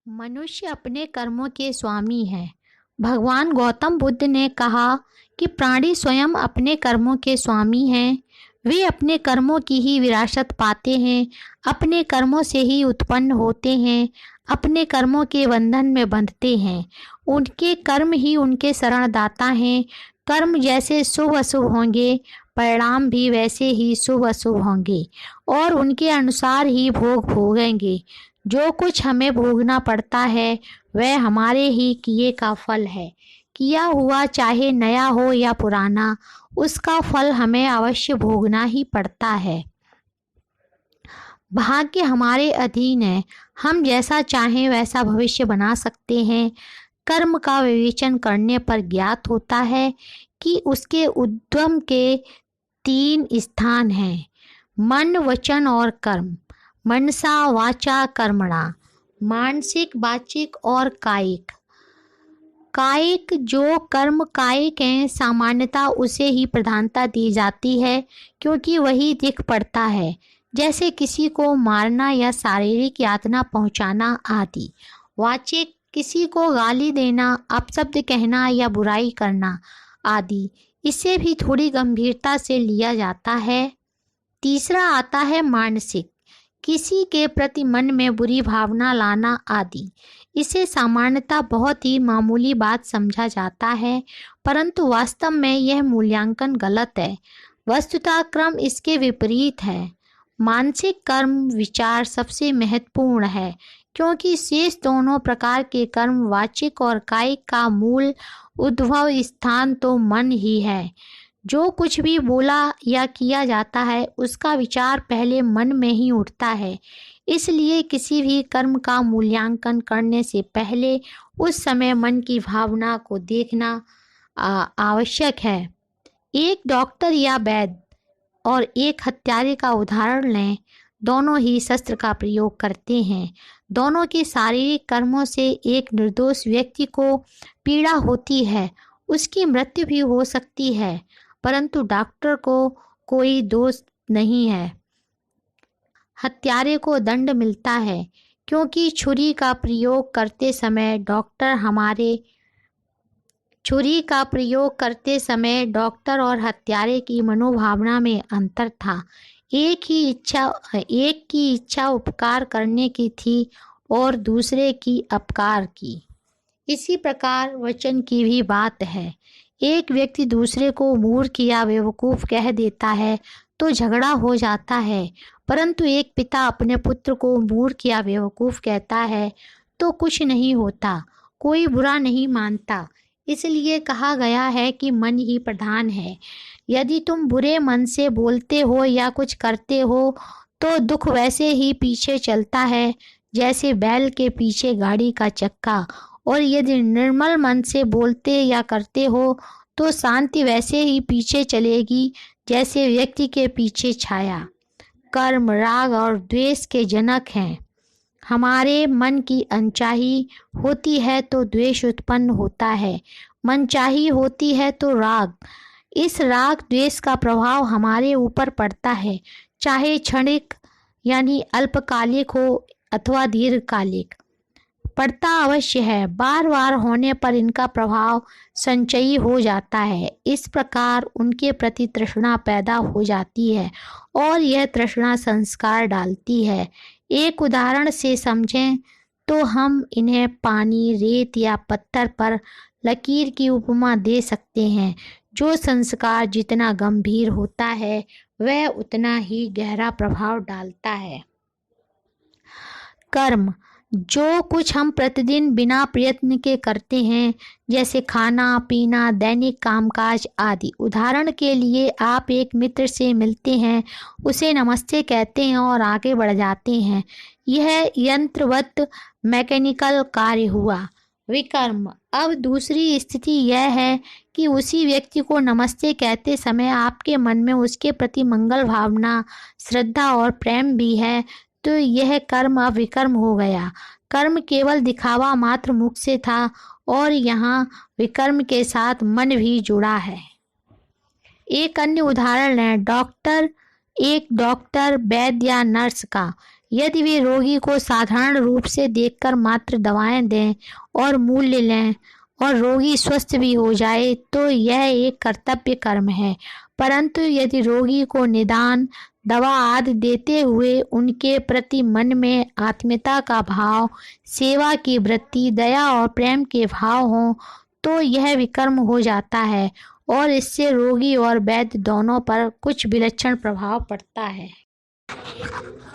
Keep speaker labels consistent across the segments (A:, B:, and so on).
A: मनुष्य अपने कर्मों के स्वामी है। भगवान गौतम बुद्ध ने कहा कि प्राणी स्वयं अपने कर्मों के स्वामी हैं। वे अपने कर्मों की ही विरासत पाते हैं, अपने कर्मों से ही उत्पन्न होते हैं, अपने कर्मों के बंधन में बंधते हैं। उनके कर्म ही उनके शरणदाता हैं। कर्म जैसे शुभ अशुभ होंगे, परिणाम भी वैसे ही शुभ अशुभ होंगे और उनके अनुसार ही भोग भोगेंगे। जो कुछ हमें भोगना पड़ता है वह हमारे ही किए का फल है। किया हुआ चाहे नया हो या पुराना, उसका फल हमें अवश्य भोगना ही पड़ता है। भाग्य हमारे अधीन है। हम जैसा चाहें वैसा भविष्य बना सकते हैं। कर्म का विवेचन करने पर ज्ञात होता है कि उसके उद्गम के 3 स्थान हैं: मन, वचन और कर्म। मनसा वाचा कर्मणा, मानसिक, वाचिक और कायिक। कायिक जो कर्म कायिक हैं, सामान्यतः उसे ही प्रधानता दी जाती है क्योंकि वही दिख पड़ता है, जैसे किसी को मारना या शारीरिक यातना पहुंचाना आदि। वाचिक किसी को गाली देना, अपशब्द कहना या बुराई करना आदि। इसे भी थोड़ी गंभीरता से लिया जाता है। तीसरा आता है मानसिक, किसी के प्रति मन में बुरी भावना लाना आदि। इसे सामान्यतः बहुत ही मामूली बात समझा जाता है, परंतु वास्तव में यह मूल्यांकन गलत है। वस्तुतः क्रम इसके विपरीत है। मानसिक कर्म विचार सबसे महत्वपूर्ण है क्योंकि शेष दोनों प्रकार के कर्म, वाचिक और कायिक, का मूल उद्भव स्थान तो मन ही है। जो कुछ भी बोला या किया जाता है उसका विचार पहले मन में ही उठता है। इसलिए किसी भी कर्म का मूल्यांकन करने से पहले उस समय मन की भावना को देखना आवश्यक है। एक डॉक्टर या वैद्य और एक हत्यारे का उदाहरण लें। दोनों ही शस्त्र का प्रयोग करते हैं। दोनों के शारीरिक कर्मों से एक निर्दोष व्यक्ति को पीड़ा होती है, उसकी मृत्यु भी हो सकती है, परंतु डॉक्टर को कोई दोष नहीं है। हत्यारे को दंड मिलता है क्योंकि छुरी का प्रयोग करते समय डॉक्टर और हत्यारे की मनोभावना में अंतर था। एक की इच्छा उपकार करने की थी और दूसरे की अपकार की। इसी प्रकार वचन की भी बात है। एक व्यक्ति दूसरे को मूर्ख या बेवकूफ़ कह देता है तो झगड़ा हो जाता है, परंतु एक पिता अपने पुत्र को मूर्ख या बेवकूफ़ कहता है तो कुछ नहीं होता, कोई बुरा नहीं मानता। इसलिए कहा गया है कि मन ही प्रधान है। यदि तुम बुरे मन से बोलते हो या कुछ करते हो तो दुख वैसे ही पीछे चलता है जैसे बैल के पीछे गाड़ी का चक्का, और यदि निर्मल मन से बोलते या करते हो तो शांति वैसे ही पीछे चलेगी जैसे व्यक्ति के पीछे छाया। कर्म राग और द्वेष के जनक हैं। हमारे मन की अनचाही होती है तो द्वेष उत्पन्न होता है, मनचाही होती है तो राग। इस राग द्वेष का प्रभाव हमारे ऊपर पड़ता है, चाहे क्षणिक यानी अल्पकालिक हो अथवा दीर्घकालिक, पड़ता अवश्य है। बार बार होने पर इनका प्रभाव संचयी हो जाता है। इस प्रकार उनके प्रति तृष्णा पैदा हो जाती है और यह तृष्णा संस्कार डालती है। एक उदाहरण से समझें तो हम इन्हें पानी, रेत या पत्थर पर लकीर की उपमा दे सकते हैं। जो संस्कार जितना गंभीर होता है वह उतना ही गहरा प्रभाव डालता है। कर्म जो कुछ हम प्रतिदिन बिना प्रयत्न के करते हैं, जैसे खाना पीना, दैनिक कामकाज आदि। उदाहरण के लिए आप एक मित्र से मिलते हैं, उसे नमस्ते कहते हैं और आगे बढ़ जाते हैं। यह यंत्रवत मैकेनिकल कार्य हुआ। विकर्म अब दूसरी स्थिति यह है कि उसी व्यक्ति को नमस्ते कहते समय आपके मन में उसके प्रति मंगल भावना, श्रद्धा और प्रेम भी है, तो यह कर्म अब विकर्म हो गया। कर्म केवल दिखावा मात्र मुख से था और यहाँ विकर्म के साथ मन भी जुड़ा है। एक अन्य उदाहरण है एक डॉक्टर, वैद्य या नर्स का। यदि वे रोगी को साधारण रूप से देखकर मात्र दवाएं दें और मूल्य लें और रोगी स्वस्थ भी हो जाए तो यह एक कर्तव्य कर्म है। परंतु यदि रोगी को निदान, दवा आदि देते हुए उनके प्रति मन में आत्मीयता का भाव, सेवा की वृत्ति, दया और प्रेम के भाव हों तो यह विकर्म हो जाता है और इससे रोगी और वैद्य दोनों पर कुछ विलक्षण प्रभाव पड़ता है।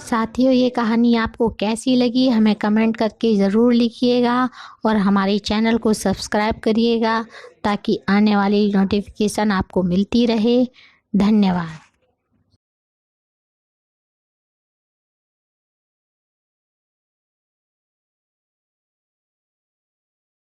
A: साथियों, ये कहानी आपको कैसी लगी हमें कमेंट करके ज़रूर लिखिएगा और हमारे चैनल को सब्सक्राइब करिएगा ताकि आने वाली नोटिफिकेशन आपको मिलती रहे। धन्यवाद।